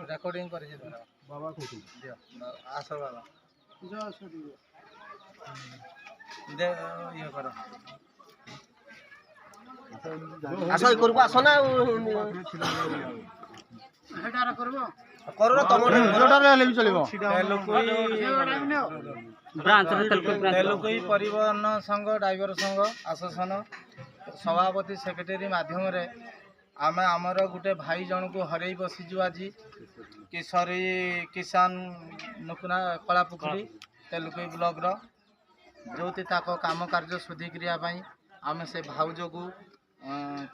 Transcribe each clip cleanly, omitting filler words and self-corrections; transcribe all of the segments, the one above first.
Recording କରିଛି बाबा कौन ଦିଅ ଆସ ବାବା ଦେ ଇଏ କର ଆସ ଏଇ କରକୁ ଆସ ନା କର ତମର जोटारे हेले भी चलिबो ତେଲୁକୁଇ ପରିବହନ ସଂଘ ଡ୍ରାଇଭର ସଂଘ ଆସୋସିଏସନ ସଭାପତି ସେକ୍ରେଟାରୀ ମାଧ୍ୟମରେ ଆମେ ଆମର ଗୋଟେ ଭାଇ ଜଣକୁ ହରେଇ ବସିଛୁ ଆଜି କିଶୋରୀ କିଷାନ ନୁକୁନା କଳାପୁଖୁରୀ ତେଲୁକୁଇ ବ୍ଲକର ଯେଉଁଠି ତାଙ୍କ କାମ କାର୍ଯ୍ୟ ଶୁଦ୍ଧିକ୍ରିୟା ପାଇଁ ଆମେ ସେ ଭାଉଜକୁ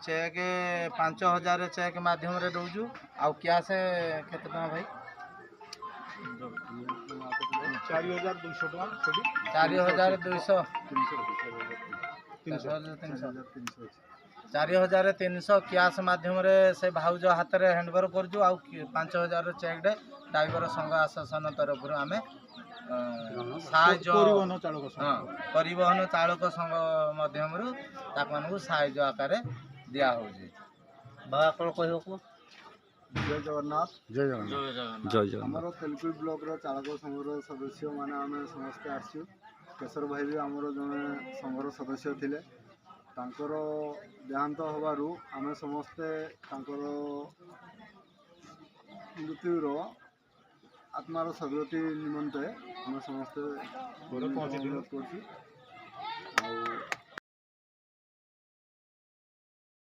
ଚେକ୍ 5,000 ଚେକ୍ ମାଧ୍ୟମରେ ଦେଉଛୁ ଆଉ କ୍ୟାସ୍ କେତେ ଟଙ୍କା ଭାଇ 4,300 କ୍ୟାସ୍ ମାଧ୍ୟମରେ ସେ ଭାଉଜ ହାତରେ ହ୍ୟାଣ୍ଡଓଭର କରୁଛୁ ଆଉ 5,000 ଚେକ୍ଟେ ଡ୍ରାଇଭର ସଂଘ ଆସୋସିଏସନ ତରଫରୁ ଆମେ ସାହାଯ୍ୟ ପରିବହନ ଚାଳକ ସଂଘ ମାଧ୍ୟମରୁ ତାଙ୍କମାନଙ୍କୁ ସାହାଯ୍ୟ ଆକାରରେ ଦିଆହେଉଛି। ବାବା କ'ଣ କହିବ କୁହ? जय जगन्नाथ जय जगन्नाथ जय जगन्नाथ आमर तेलुगु ब्लॉक चालक संघर सदस्य मैंने आम समस्ते आसु केशर भाई भी आमर जड़े संघर सदस्य थिले तांकर देहांत होबारु आम समस्ते मृत्युर आत्मार सदगति निमंते आम समस्ते अनुरोध करछु।